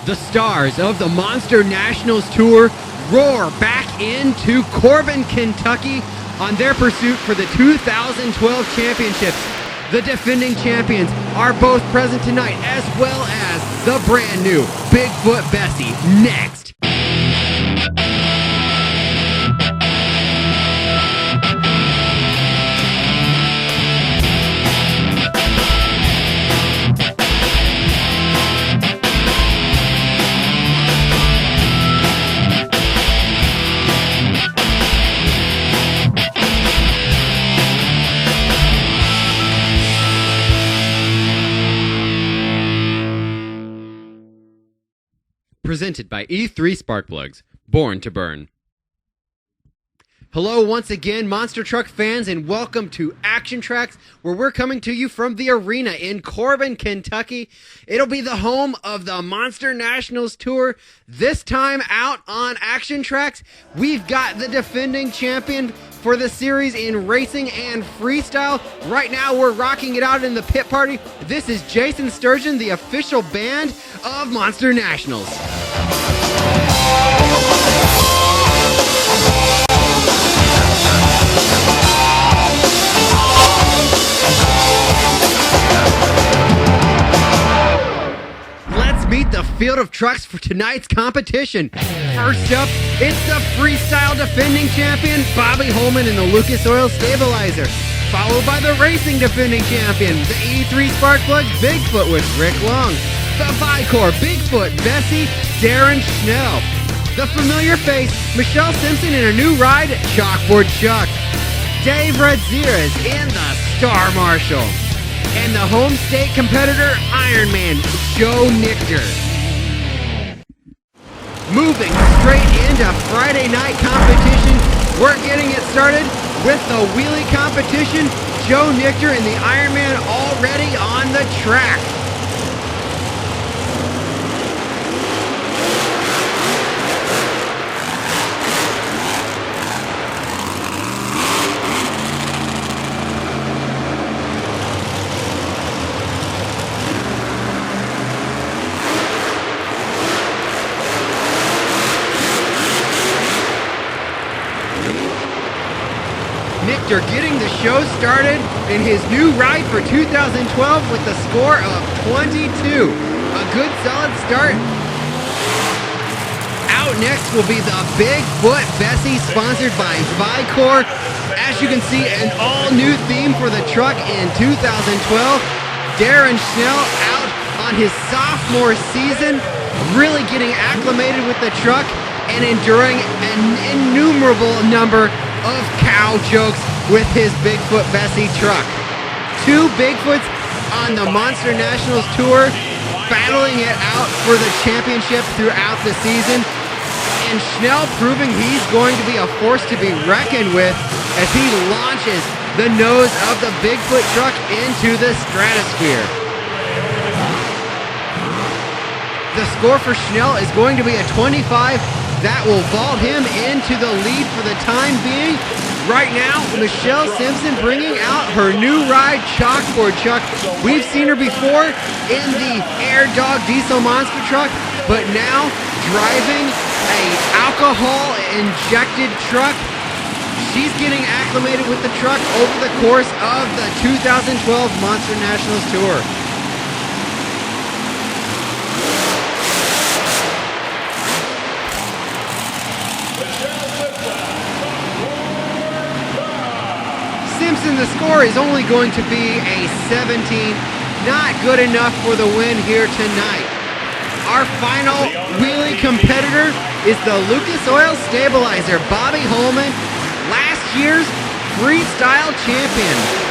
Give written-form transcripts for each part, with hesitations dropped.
The stars of the Monster Nationals Tour roar back into Corbin, Kentucky on their pursuit for the 2012 championships. The defending champions are both present tonight, as well as the brand new Bigfoot Bessie. Next. Presented by E3 Spark Plugs, born to burn. Hello once again, Monster Truck fans, and welcome to ActionTracks, where we're coming to you from the arena in Corbin, Kentucky. It'll be the home of the Monster Nationals Tour. This time out on ActionTracks, we've got the defending champion for the series in racing and freestyle. Right now, we're rocking it out in the pit party. This is Jason Sturgeon, the official band of Monster Nationals. Let's meet the field of trucks for tonight's competition. First up, it's the freestyle defending champion, Bobby Holman in the Lucas Oil Stabilizer. Followed by the racing defending champion, the E3 Spark Plugs Bigfoot with Rick Long. The Vi-Cor Bigfoot Bessie, Darren Schnell. The familiar face, Michelle Simpson in her new ride, Chalkboard Chuck. Dave Radzierez in the Star Marshal. And the home state competitor, Ironman, Nichter. Moving straight into Friday night competition, we're getting it started with the wheelie competition. Nichter and the Ironman already on the track. Nichter getting the show started in his new ride for 2012 with a score of 22. A good solid start. Out next will be the Bigfoot Bessie, sponsored by Vi-Cor. As you can see, an all-new theme for the truck in 2012. Darren Schnell out on his sophomore season, really getting acclimated with the truck and enduring an innumerable number of cow jokes with his Bigfoot Bessie truck. Two Bigfoots on the Monster Nationals Tour, battling it out for the championship throughout the season, and Schnell proving he's going to be a force to be reckoned with as he launches the nose of the Bigfoot truck into the stratosphere. The score for Schnell is going to be a 25. That will vault him into the lead for the time being. Right now, Michelle Simpson bringing out her new ride, Chalkboard Chuck. We've seen her before in the Air Dog Diesel Monster truck, but now driving a alcohol-injected truck. She's getting acclimated with the truck over the course of the 2012 Monster Nationals Tour. Simpson, the score is only going to be a 17. Not good enough for the win here tonight. Our final wheelie competitor is the Lucas Oil Stabilizer, Bobby Holman, last year's freestyle champion.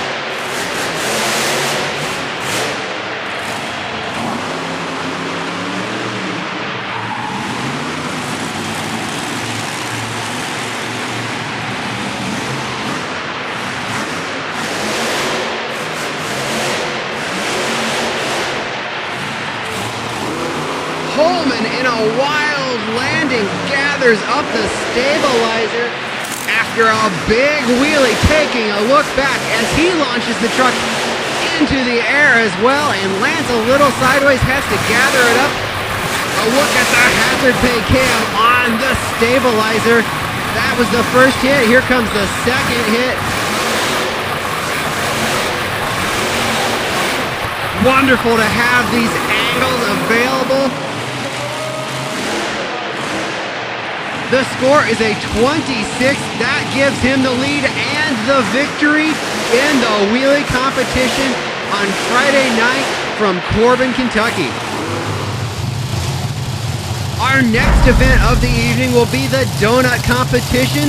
Holman in a wild landing gathers up the stabilizer after a big wheelie, taking a look back as he launches the truck into the air as well and lands a little sideways, has to gather it up. A look at the hazard pay cam on the stabilizer. That was the first hit. Here comes the second hit. Wonderful to have these angles available. The score is a 26. That gives him the lead and the victory in the wheelie competition on Friday night from Corbin, Kentucky. Our next event of the evening will be the donut competition.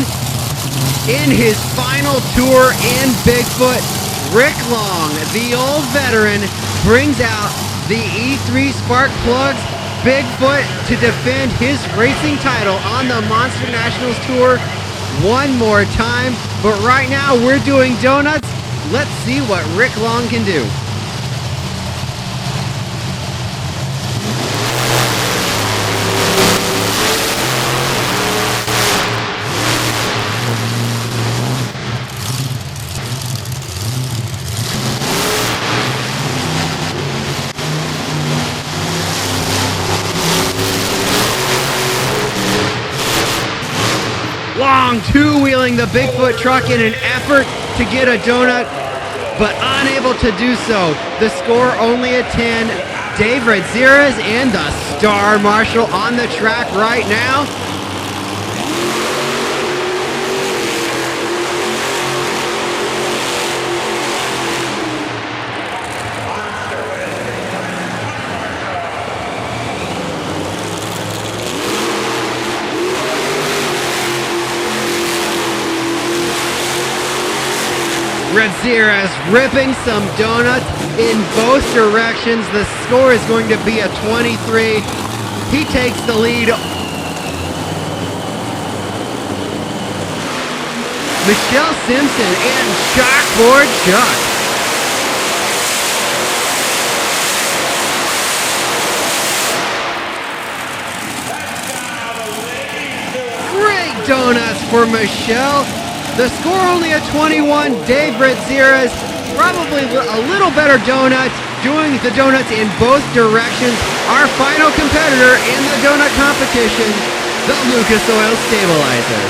In his final tour in Bigfoot, Rick Long, the old veteran, brings out the E3 Spark Plugs Bigfoot to defend his racing title on the Monster Nationals Tour one more time. But right now we're doing donuts. Let's see what Rick Long can do. Long two-wheeling the Bigfoot truck in an effort to get a donut, but unable to do so. The score only a 10. Dave Radzierez and the star Marshal on the track right now. Radzierez ripping some donuts in both directions. The score is going to be a 23. He takes the lead. Michelle Simpson and Chalkboard Chuck. Great donuts for Michelle. The score only a 21. Dave Radzierez, probably a little better donuts, doing the donuts in both directions. Our final competitor in the donut competition, the Lucas Oil Stabilizer.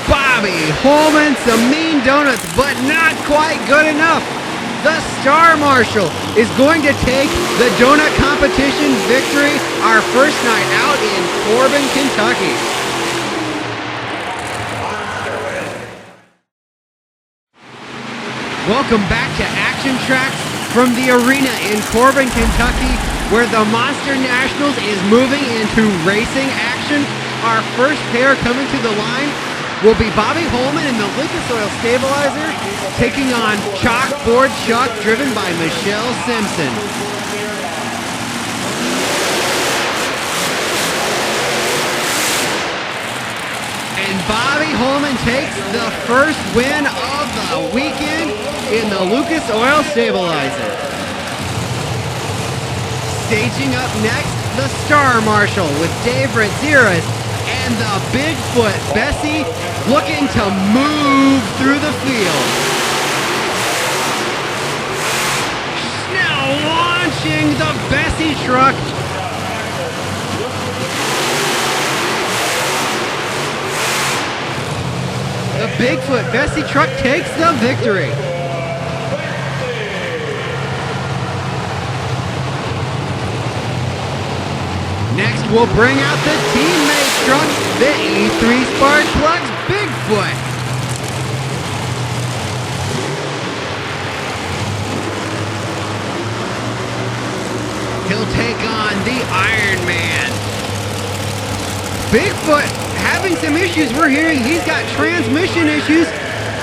Bobby Holman, some mean donuts, but not quite good enough. The Star Marshal is going to take the donut competition victory our first night out in Corbin, Kentucky. Welcome back to ActionTracks from the arena in Corbin, Kentucky, where the Monster Nationals is moving into racing action. Our first pair coming to the line will be Bobby Holman in the Lucas Oil Stabilizer, taking on Chalkboard Chuck, driven by Michelle Simpson. And Bobby Holman takes the first win of the weekend in the Lucas Oil Stabilizer. Staging up next, the Star Marshal with Dave Radzierez and the Bigfoot Bessie, looking to move through the field. Schnell launching the Bessie truck. The Bigfoot Bessie truck takes the victory. Next, we'll bring out the teammate truck, the E3 Spark Plugs Bigfoot. He'll take on the Ironman. Bigfoot having some issues. We're hearing he's got transmission issues.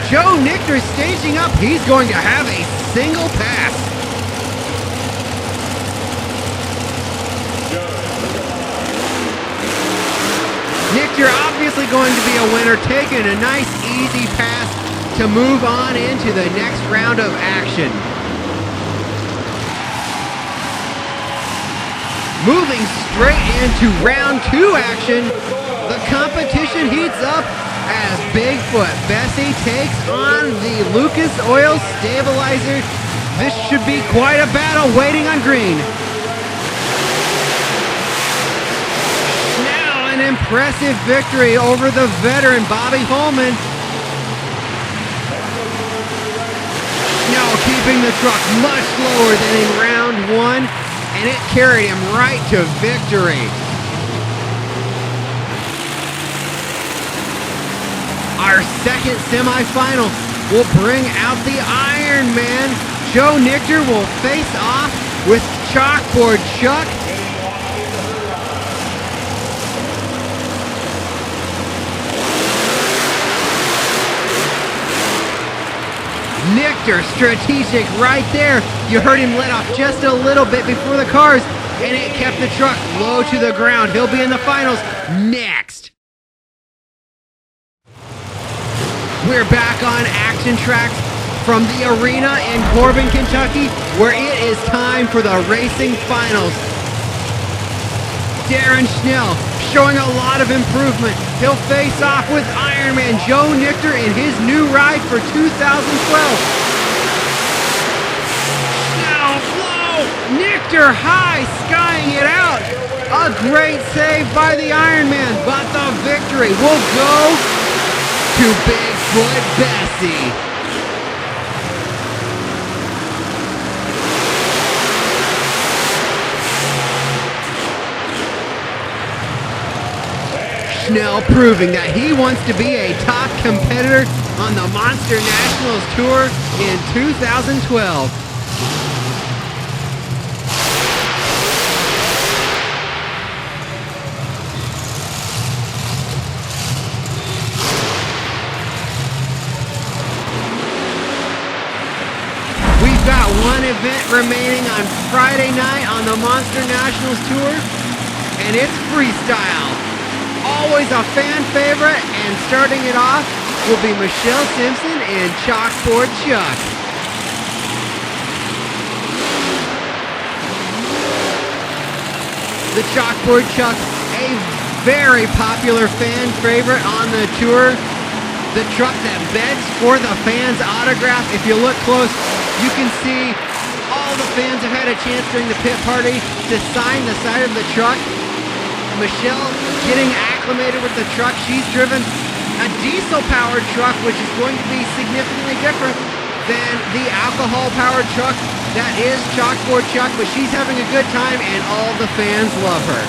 Joe Nichter staging up. He's going to have a single pass. Nichter obviously going to be a winner, taking a nice easy pass to move on into the next round of action. Moving straight into round 2 action, the competition heats up as Bigfoot. Bessie takes on the Lucas Oil Stabilizer. This should be quite a battle waiting on green. Now an impressive victory over the veteran Bobby Holman. Now keeping the truck much lower than in round one, and it carried him right to victory. Our second semifinal will bring out the Ironman. Joe Nichter will face off with Chalkboard Chuck. Nichter, strategic right there. You heard him let off just a little bit before the cars, and it kept the truck low to the ground. He'll be in the finals next. We're back on ActionTracks from the arena in Corbin, Kentucky, where it is time for the racing finals. Darren Schnell showing a lot of improvement. He'll face off with Ironman Joe Nichter in his new ride for 2012. Schnell low, Nichter high, skying it out. A great save by the Ironman, but the victory will go to Bigfoot Bessie. Schnell proving that he wants to be a top competitor on the Monster Nationals Tour in 2012. We've got one event remaining on Friday night on the Monster Nationals Tour, and it's freestyle. Always a fan favorite, and starting it off will be Michelle Simpson and Chalkboard Chuck. The Chalkboard Chuck, a very popular fan favorite on the tour. The truck that begs for the fans' autograph. If you look close, you can see all the fans have had a chance during the pit party to sign the side of the truck. Michelle getting acclimated with the truck. She's driven a diesel-powered truck, which is going to be significantly different than the alcohol-powered truck that is Chalkboard Chuck, but she's having a good time, and all the fans love her.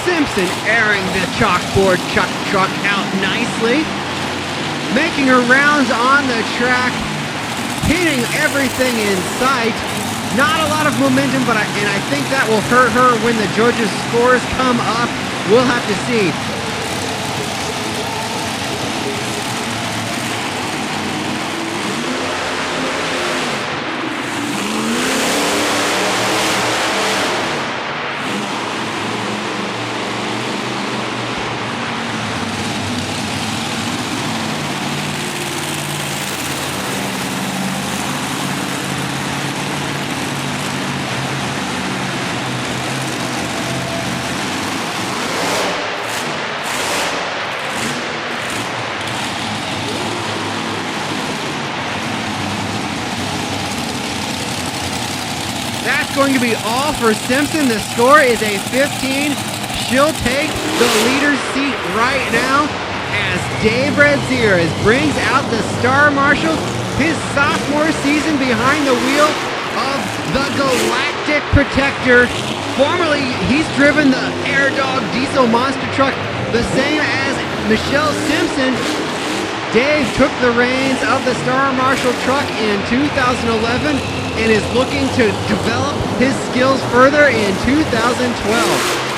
Simpson airing the Chalkboard Chuck truck out nicely, making her rounds on the track, hitting everything in sight. Not a lot of momentum, but I think that will hurt her when the judges' scores come up. We'll have to see. That's going to be all for Simpson. The score is a 15. She'll take the leader's seat right now as Dave Radzierez brings out the Star Marshal, his sophomore season behind the wheel of the Galactic Protector. Formerly, he's driven the Air Dog diesel monster truck, the same as Michelle Simpson. Dave took the reins of the Star Marshal truck in 2011 and is looking to develop his skills further in 2012.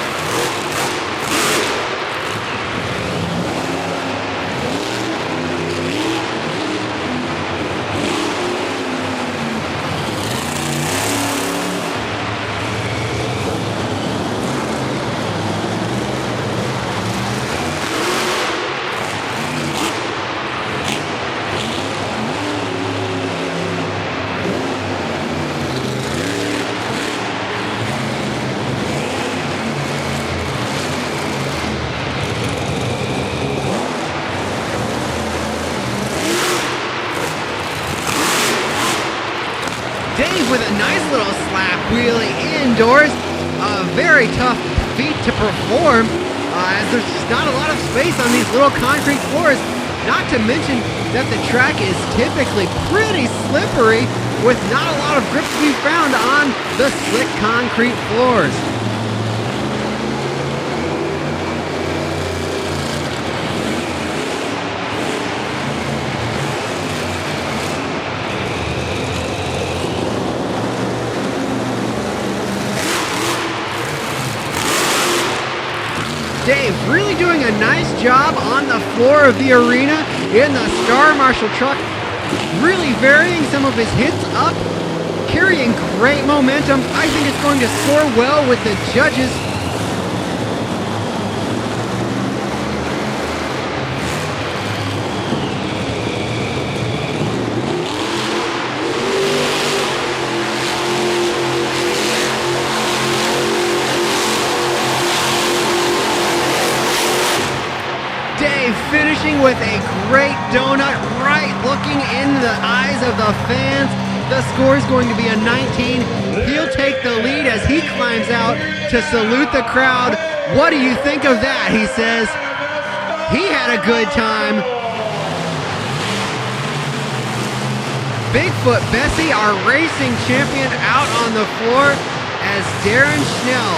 Dave with a nice little slap wheelie indoors. A very tough feat to perform, as there's just not a lot of space on these little concrete floors. Not to mention that the track is typically pretty slippery, with not a lot of grip to be found on the slick concrete floors. Dave really doing a nice job on the floor of the arena in the Star Marshal truck, really varying some of his hits up, carrying great momentum. I think it's going to score well with the judges. Finishing with a great donut, right looking in the eyes of the fans. The score is going to be a 19. He'll take the lead as he climbs out to salute the crowd. What do you think of that? He says he had a good time. Bigfoot Bessie, our racing champion, out on the floor as Darren Schnell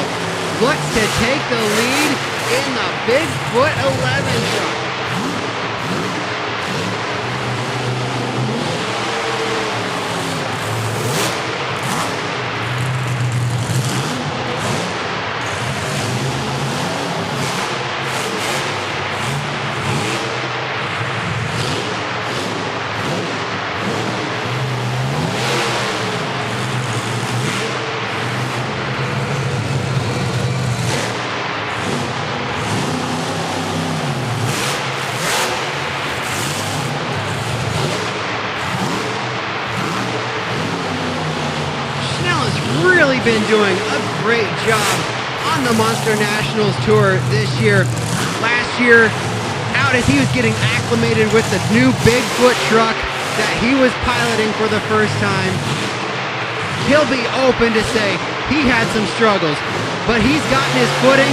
looks to take the lead in the Bigfoot 11 truck. Been doing a great job on the Monster Nationals Tour this year. Last year, out as he was getting acclimated with the new Bigfoot truck that he was piloting for the first time, he'll be open to say he had some struggles, but he's gotten his footing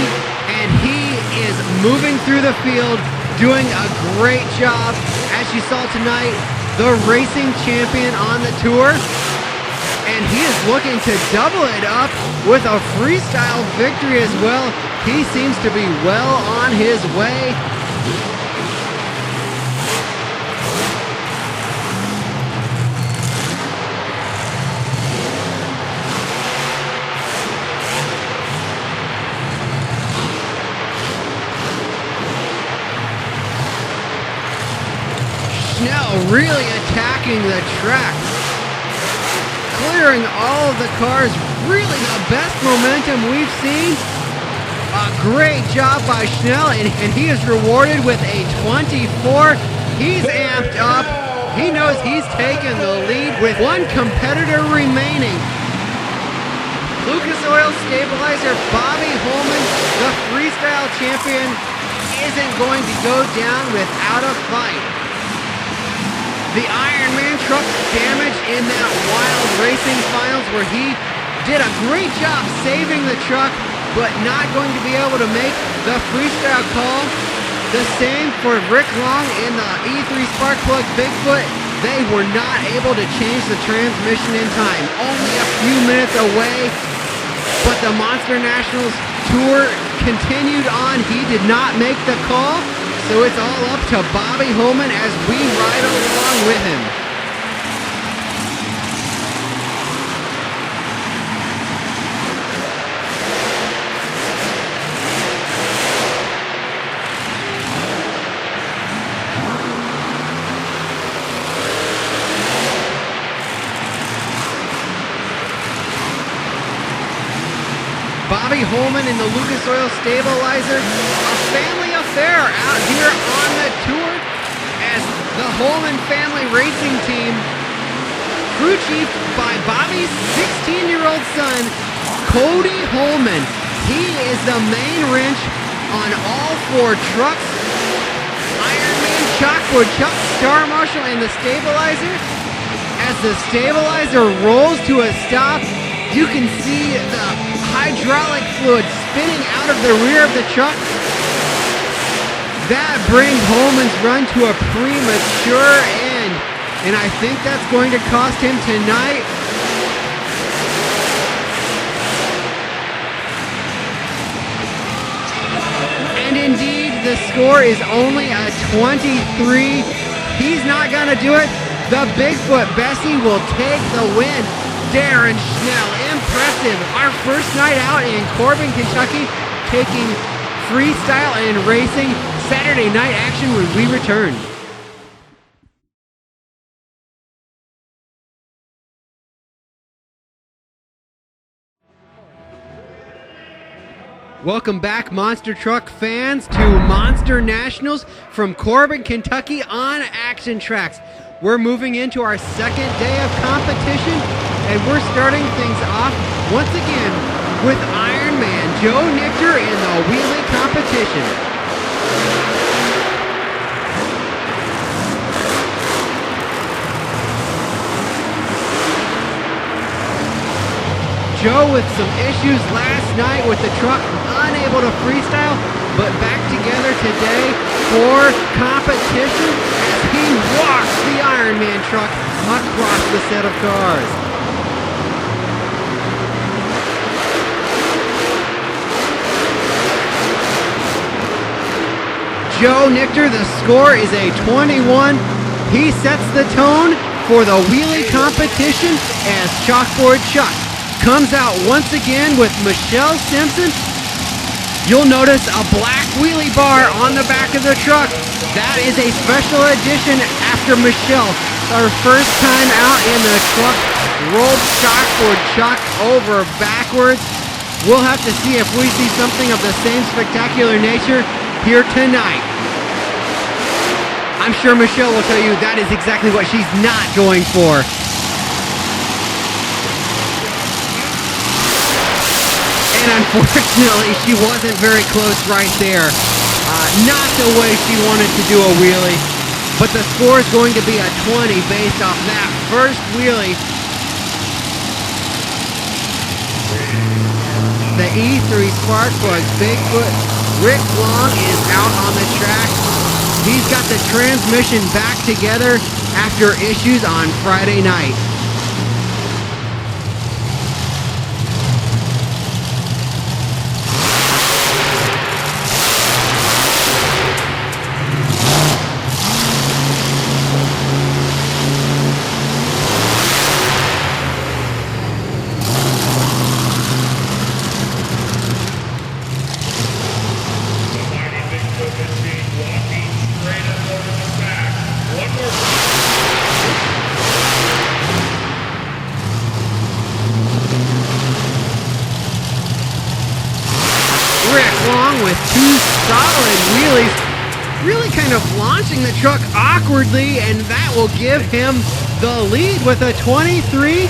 and he is moving through the field, doing a great job. As you saw tonight, the racing champion on the tour. And he is looking to double it up with a freestyle victory as well. He seems to be well on his way. Schnell really attacking the track, clearing all of the cars, really the best momentum we've seen. A great job by Schnell, and he is rewarded with a 24. He's amped up. He knows he's taken the lead with one competitor remaining. Lucas Oil Stabilizer Bobby Holman, the freestyle champion, isn't going to go down without a fight. The Ironman truck damaged in that wild racing finals where he did a great job saving the truck, but not going to be able to make the freestyle call. The same for Rick Long in the E3 Spark Plugs Bigfoot. They were not able to change the transmission in time. Only a few minutes away, but the Monster Nationals Tour continued on. He did not make the call. So it's all up to Bobby Holman as we ride along with him. Bobby Holman in the Lucas Oil Stabilizer, a family affair out here on the tour as the Holman family racing team, crew chiefed by Bobby's 16-year-old son, Cody Holman. He is the main wrench on all four trucks. Ironman, Chalkboard, Chuck, Star Marshal, and the Stabilizer. As the stabilizer rolls to a stop, you can see the hydraulic fluid spinning out of the rear of the truck. That brings Holman's run to a premature end, and I think that's going to cost him tonight. And indeed, the score is only a 23. He's not going to do it. The Bigfoot Bessie will take the win. Darren Schnell, impressive. Our first night out in Corbin, Kentucky, taking freestyle and racing. Saturday night action when we return. Welcome back, Monster Truck fans, to Monster Nationals from Corbin, Kentucky on ActionTracks. We're moving into our second day of competition, and we're starting things off once again with Ironman Joe Nichter in the wheelie competition. Joe with some issues last night with the truck, unable to freestyle, but back together today for competition as he walks the Ironman truck across the set of cars. Joe Nichter, the score is a 21. He sets the tone for the wheelie competition as Chalkboard Chuck comes out once again with Marshal Simpson. You'll notice a black wheelie bar on the back of the truck. That is a special edition after Marshal, our first time out in the truck, rolled Chalkboard Chuck over backwards. We'll have to see if we see something of the same spectacular nature here tonight. I'm sure Marshal will tell you that is exactly what she's not going for. And unfortunately, she wasn't very close right there. Not the way she wanted to do a wheelie. But the score is going to be a 20 based off that first wheelie. The E3 Spark Plugs Bigfoot, Rick Long, is out on the track. He's got the transmission back together after issues on Friday night. With two solid wheelies, really kind of launching the truck awkwardly, and that will give him the lead with a 23.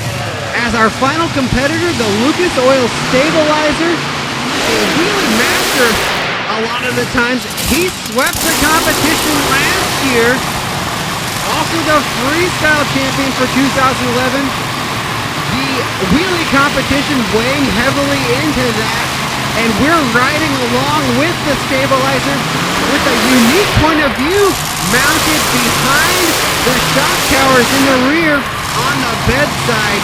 As our final competitor, the Lucas Oil Stabilizer, a wheelie master a lot of the times. He swept the competition last year, also the freestyle champion for 2011. The wheelie competition weighing heavily into that. And we're riding along with the stabilizer with a unique point of view mounted behind the shock towers in the rear on the bedside.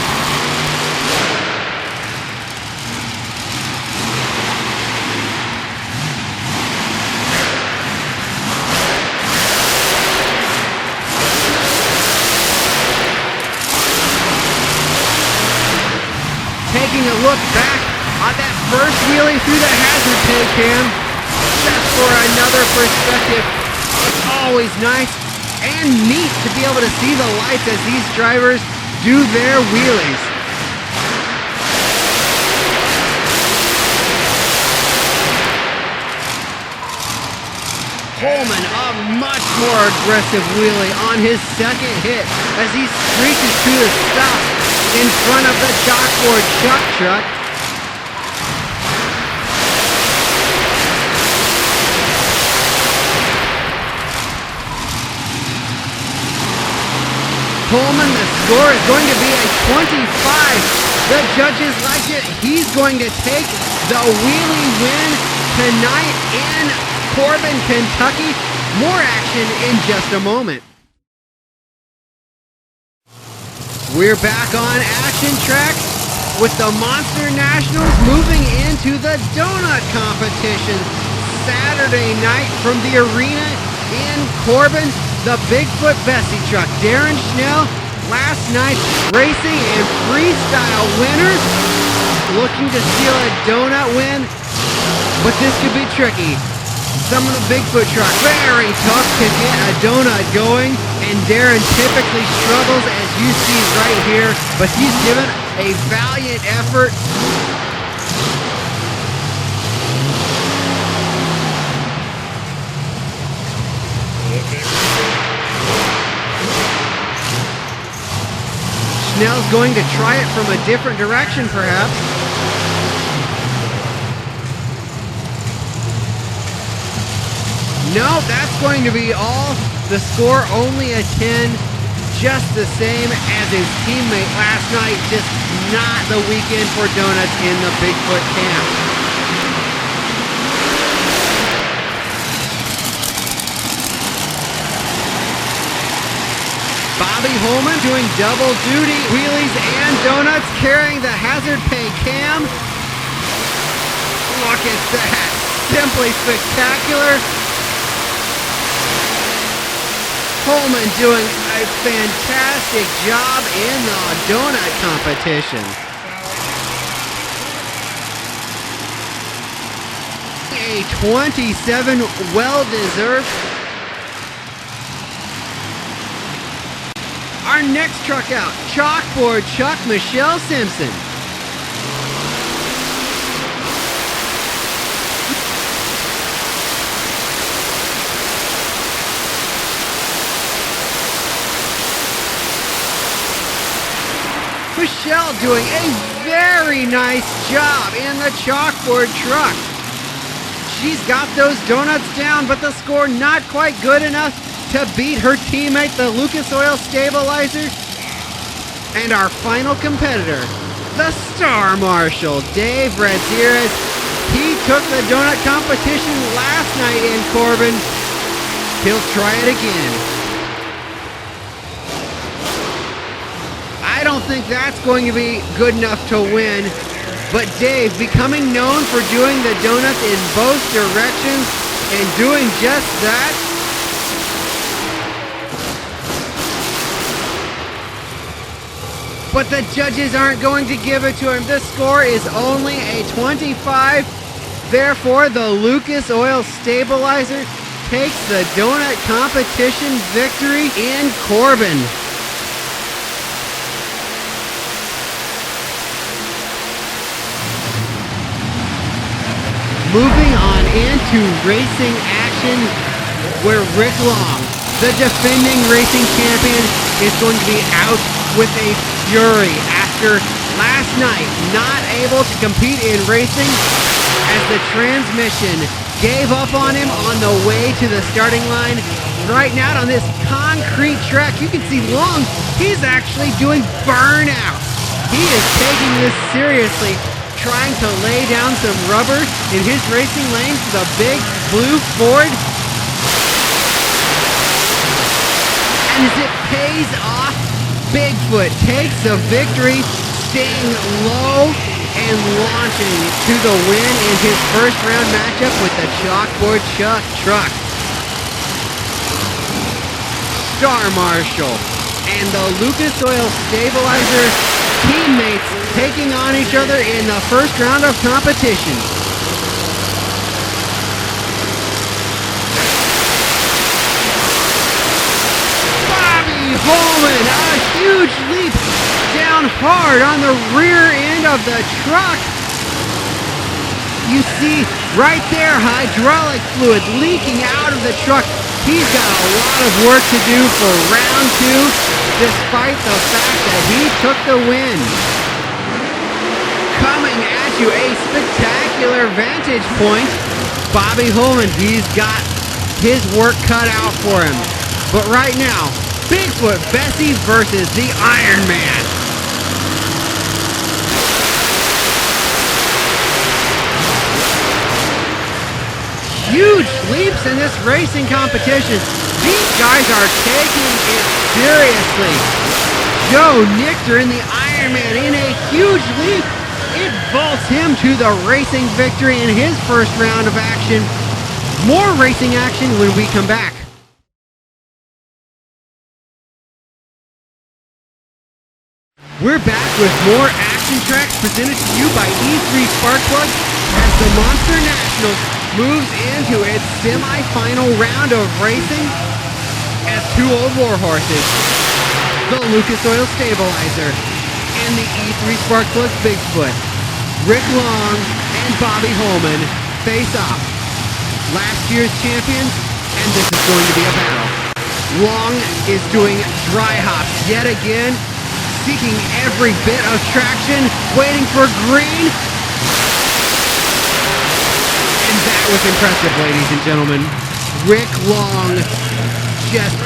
Taking a look back on that first wheelie through the hazard pay cam, just for another perspective. It's always nice and neat to be able to see the lights as these drivers do their wheelies. Holman, a much more aggressive wheelie on his second hit as he screeches to the stop in front of the Chalkboard Chuck truck. Holman, the score is going to be a 25. The judges like it. He's going to take the wheelie win tonight in Corbin, Kentucky. More action in just a moment. We're back on ActionTracks with the Monster Nationals moving into the donut competition Saturday night from the arena in Corbin. The Bigfoot Bessie truck, Darren Schnell, last night's racing and freestyle winners, looking to steal a donut win, but this could be tricky. Some of the Bigfoot truck, very tough to get a donut going, and Darren typically struggles, as you see right here, but he's given a valiant effort. Schnell's going to try it from a different direction, perhaps. No, that's going to be all. The score only a 10, just the same as his teammate last night. Just not the weekend for donuts in the Bigfoot camp. Bobby Holman doing double duty, wheelies and donuts, carrying the hazard pay cam. Look at that, simply spectacular. Holman doing a fantastic job in the donut competition. A 27, well-deserved. Our next truck out, Chalkboard Chuck Michelle Simpson. Michelle doing a very nice job in the Chalkboard truck. She's got those donuts down, but the score not quite good enough to beat her teammate, the Lucas Oil Stabilizer. And our final competitor, the star Marshal, Dave Radzierez. He took the donut competition last night in Corbin. He'll try it again. I don't think that's going to be good enough to win, but Dave becoming known for doing the donuts in both directions and doing just that. But the judges aren't going to give it to him. This score is only a 25. Therefore, the Lucas Oil Stabilizer takes the donut competition victory in Corbin. Moving on into racing action, where Rick Long, the defending racing champion, is going to be out with a fury after last night not able to compete in racing as the transmission gave up on him on the way to the starting line. Right now on this concrete track, you can see Long, he's actually doing burnout. He is taking this seriously, trying to lay down some rubber in his racing lane for the big blue Ford. And as it pays off, Bigfoot takes the victory, staying low and launching to the win in his first round matchup with the Chalkboard Chuck truck. Star Marshal and the Lucas Oil Stabilizer teammates taking on each other in the first round of competition. Bobby Holman, a huge leap down hard on the rear end of the truck. You see right there hydraulic fluid leaking out of the truck. He's got a lot of work to do for round two, despite the fact that he took the win. Coming at you, a spectacular vantage point. Bobby Holman, he's got his work cut out for him. But right now, Bigfoot Bessie versus the Ironman. Huge leaps in this racing competition. These guys are taking it seriously. Joe Nichter in the Ironman in a huge leap. It vaults him to the racing victory in his first round of action. More racing action when we come back. We're back with more ActionTracks presented to you by E3 Spark Plugs as the Monster Nationals moves into its semi-final round of racing as two old war horses, the Lucas Oil Stabilizer and the E3 Spark Plugs Bigfoot, Rick Long and Bobby Holman face off. Last year's champions, and this is going to be a battle. Long is doing dry hops yet again, seeking every bit of traction, waiting for green. And that was impressive, ladies and gentlemen. Rick Long just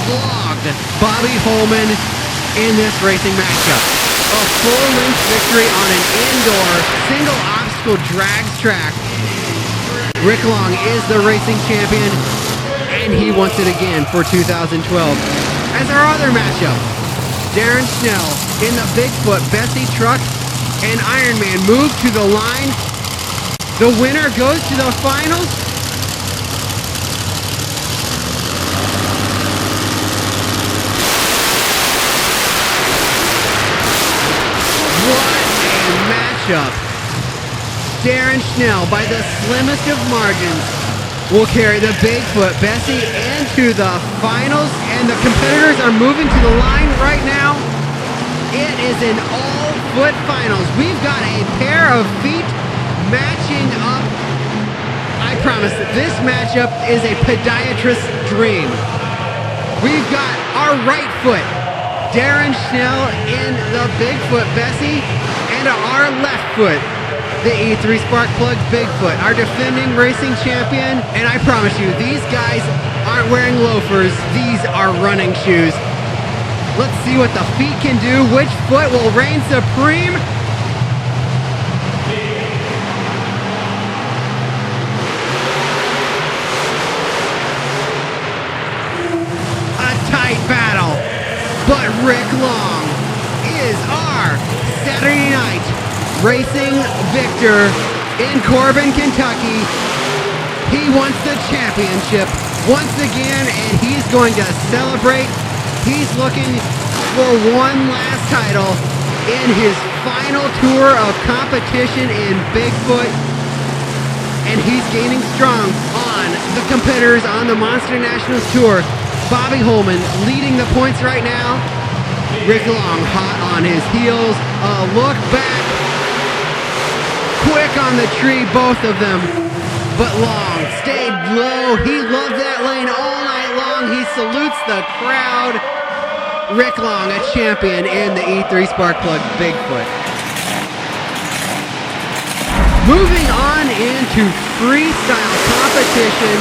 flogged Bobby Holman in this racing matchup. A full-length victory on an indoor single obstacle drags track. Rick Long is the racing champion, and he wants it again for 2012. As our other matchup, Darren Schnell in the Bigfoot Bessie truck and Ironman move to the line. The winner goes to the finals. What a matchup. Darren Schnell, by the slimmest of margins, will carry the Bigfoot Bessie into the finals, and the competitors are moving to the line right now. It is an all-foot finals. We've got a pair of feet matching up. I promise that this matchup is a podiatrist's dream. We've got our right foot, Darren Schnell in the Bigfoot Bessie, and our left foot, the E3 Spark Plugs Bigfoot, our defending racing champion. And I promise you, these guys aren't wearing loafers. These are running shoes. Let's see what the feet can do. Which foot will reign supreme? Battle, but Rick Long is our Saturday night racing victor in Corbin, Kentucky. He wants the championship once again, and he's going to celebrate. He's looking for one last title in his final tour of competition in Bigfoot, and he's gaining strong on the competitors on the Monster Nationals Tour. Bobby Holman leading the points right now. Rick Long hot on his heels. A look back. Quick on the tree, both of them. But Long stayed low. He loved that lane all night long. He salutes the crowd. Rick Long, a champion in the E3 Spark Plug Bigfoot. Moving on into freestyle competition.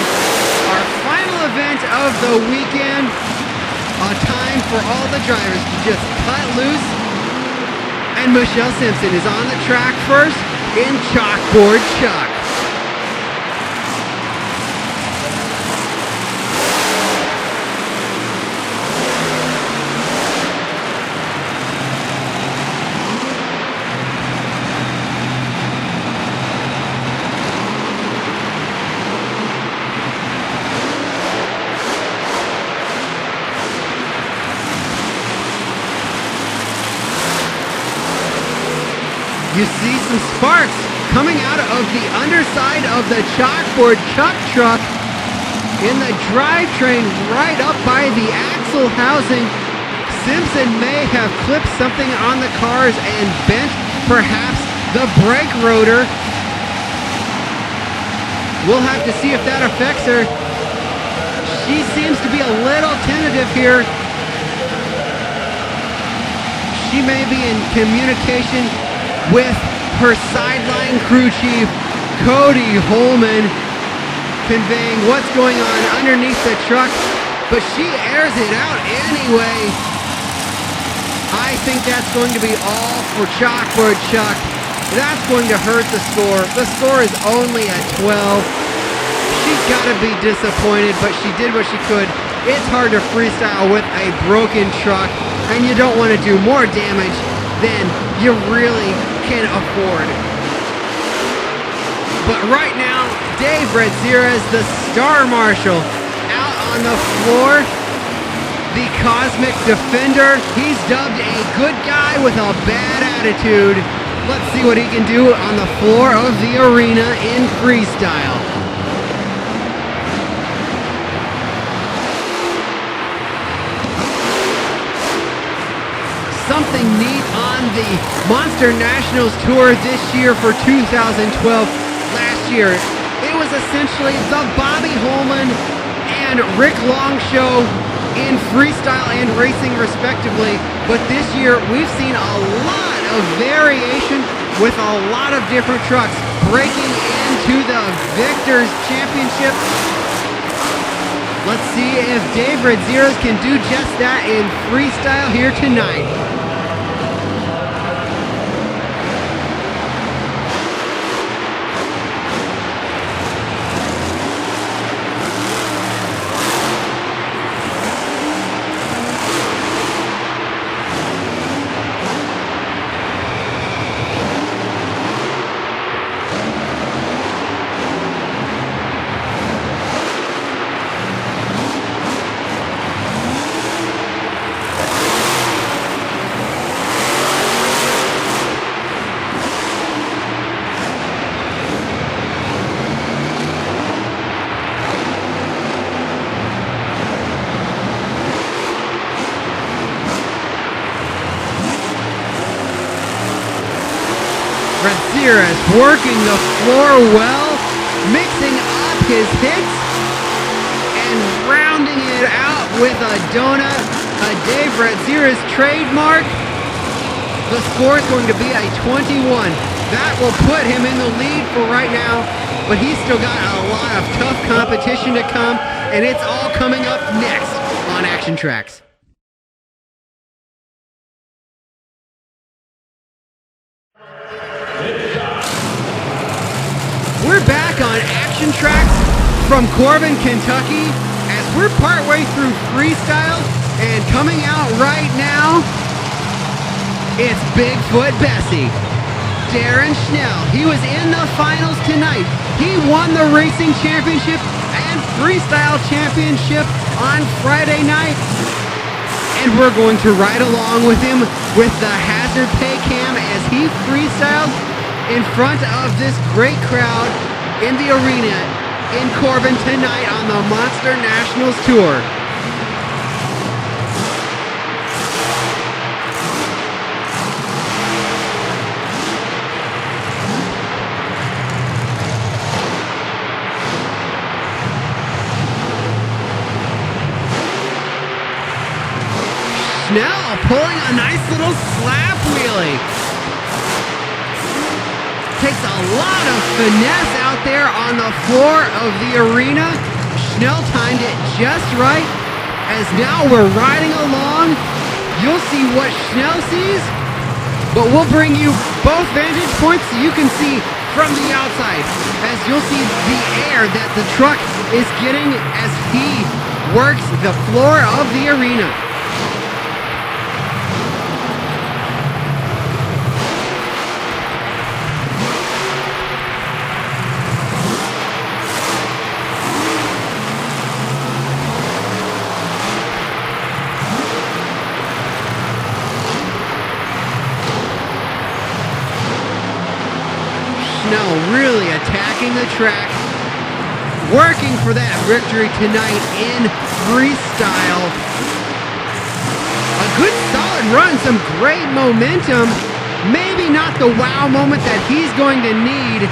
Our final event of the weekend, a time for all the drivers to just cut loose. And Michelle Simpson is on the track first in Chalkboard Chuck. You see some sparks coming out of the underside of the Chalkboard Chuck truck in the drivetrain right up by the axle housing. Simpson may have clipped something on the cars and bent perhaps the brake rotor. We'll have to see if that affects her. She seems to be a little tentative here. She may be in communication with her sideline crew chief, Cody Holman, conveying what's going on underneath the truck. but she airs it out anyway. I think that's going to be all for Chalkboard Chuck. That's going to hurt the score. The score is only at 12. She's got to be disappointed, but she did what she could. It's hard to freestyle with a broken truck, and you don't want to do more damage than you really can afford. But right now, Radzierez, the star marshal, out on the floor. The Cosmic Defender. He's dubbed a good guy with a bad attitude. Let's see what he can do on the floor of the arena in freestyle. Something neat on the Monster Nationals Tour this year for 2012. Last year, it was essentially the Bobby Holman and Rick Long show in freestyle and racing respectively, but this year we've seen a lot of variation with a lot of different trucks breaking into the Victors Championship. Let's see if Radzierez can do just that in freestyle here tonight. Radzierez working the floor well, mixing up his hits, and rounding it out with a donut, a Radzierez trademark. The score is going to be a 21. That will put him in the lead for right now, but he's still got a lot of tough competition to come, and it's all coming up next on ActionTracks. We're back on ActionTracks from Corbin, Kentucky, as we're partway through freestyle, and coming out right now, it's Bigfoot Bessie. Darren Schnell, he was in the finals tonight. He won the racing championship and freestyle championship on Friday night. And we're going to ride along with him with the hazard pay cam as he freestyles in front of this great crowd in the arena in Corbin tonight on the Monster Nationals Tour. Schnell pulling a nice little slap wheelie. Takes a lot of finesse out there on the floor of the arena. Schnell timed it just right. As now we're riding along, you'll see what Schnell sees, but we'll bring you both vantage points so you can see from the outside, as you'll see the air that the truck is getting as he works the floor of the arena. Schnell really attacking the track, working for that victory tonight in freestyle. A good solid run, some great momentum. Maybe not the wow moment that he's going to need.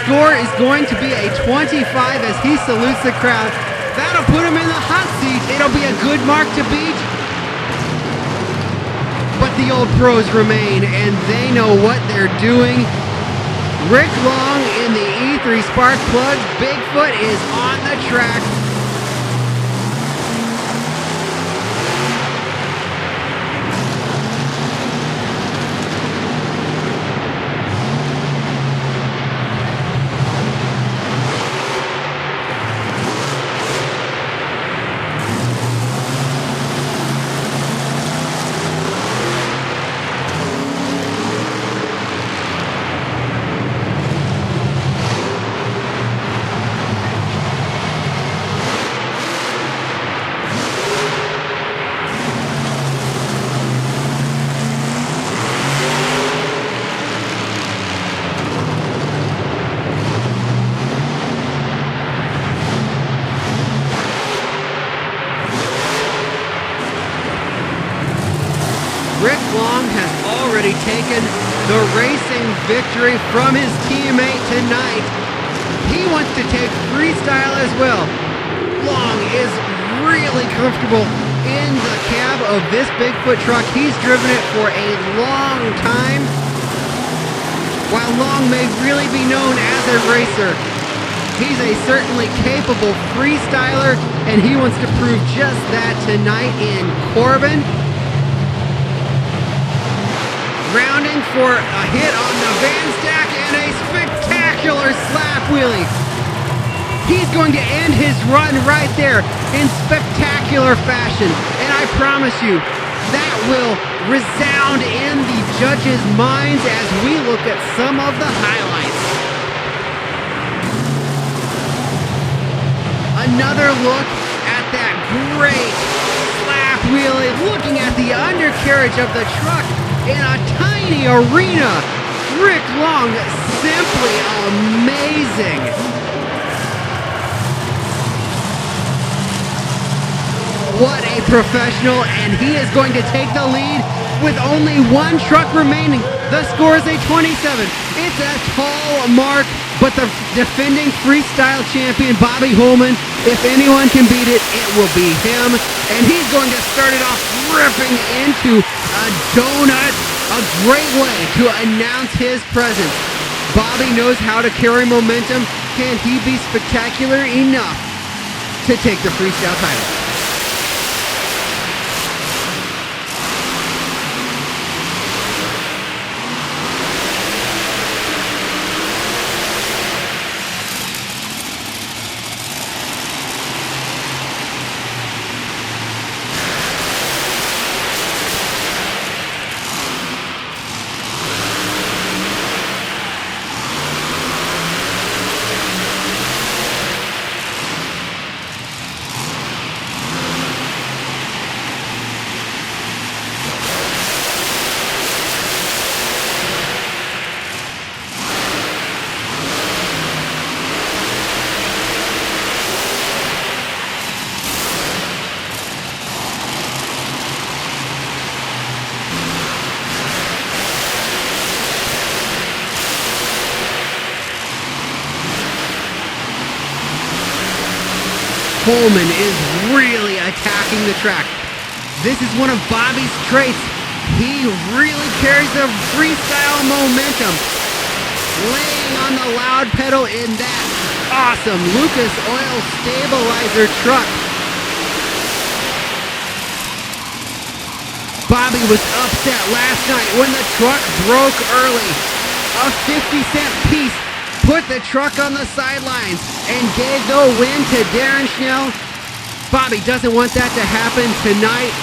score is going to be a 25 as he salutes the crowd. That'll put him in the hot seat. It'll be a good mark to beat. But the old pros remain, and they know what they're doing. Rick Long in the E3 Spark Plugs Bigfoot is on the track. Rick Long has already taken the racing victory from his teammate tonight. He wants to take freestyle as well. Long is really comfortable in the cab of this Bigfoot truck. He's driven it for a long time. While Long may really be known as a racer, he's a certainly capable freestyler, and he wants to prove just that tonight in Corbin. Rounding for a hit on the van stack and a spectacular slap wheelie. He's going to end his run right there in spectacular fashion. And I promise you, that will resound in the judges' minds as we look at some of the highlights. Another look at that great slap wheelie, looking at the undercarriage of the truck in a tiny arena. Rick Long, simply amazing. What a professional, and he is going to take the lead with only one truck remaining. The score is a 27. It's a tall mark, but the defending freestyle champion, Bobby Holman, if anyone can beat it, it will be him. And he's going to start it off ripping into a donut. A great way to announce his presence. Bobby knows how to carry momentum. Can he be spectacular enough to take the freestyle title? Holman is really attacking the track. This is one of Bobby's traits. He really carries the freestyle momentum. Laying on the loud pedal in that awesome Lucas Oil stabilizer truck. Bobby was upset last night when the truck broke early. A 50-cent piece put the truck on the sidelines and gave the win to Darren Schnell. Bobby doesn't want that to happen tonight.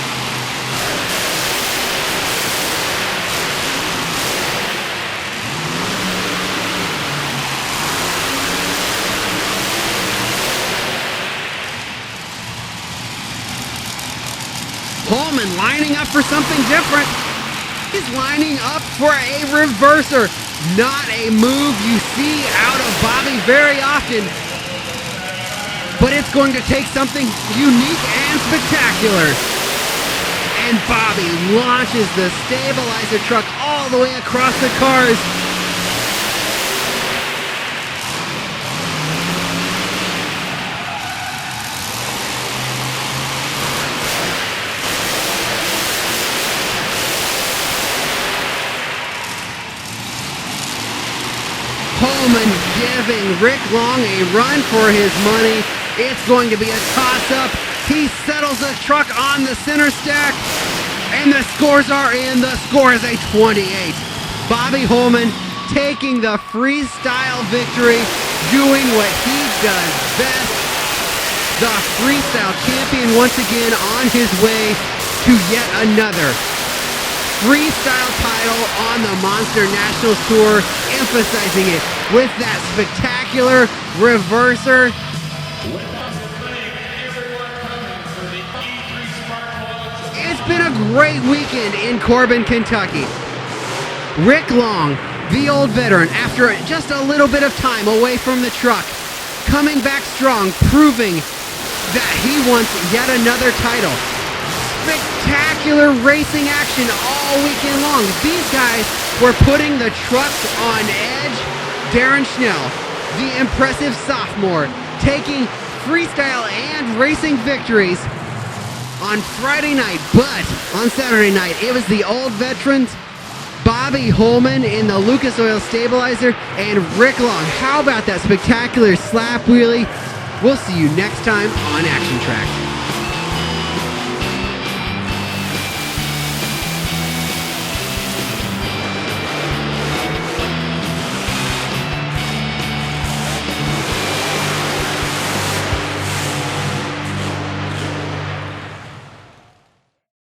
Holman lining up for something different. He's lining up for a reverser. Not a move you see out of Bobby very often. But it's going to take something unique and spectacular. And Bobby launches the stabilizer truck all the way across the cars. Holman giving Rick Long a run for his money. It's going to be a toss-up. He settles the truck on the center stack, and the scores are in. The score is a 28. Bobby Holman taking the freestyle victory, doing what he does best. The freestyle champion once again on his way to yet another freestyle title on the Monster Nationals Tour, emphasizing it with that spectacular reverser. It's been a great weekend in Corbin, Kentucky. Rick Long, the old veteran, after just a little bit of time away from the truck, coming back strong, proving that he wants yet another title. Spectacular racing action all weekend long. These guys were putting the trucks on edge. Darren Schnell, the impressive sophomore, taking freestyle and racing victories on Friday night, but on Saturday night it was the old veterans, Bobby Holman in the Lucas Oil Stabilizer, and Rick Long. How about that spectacular slap wheelie? We'll see you next time on ActionTracks.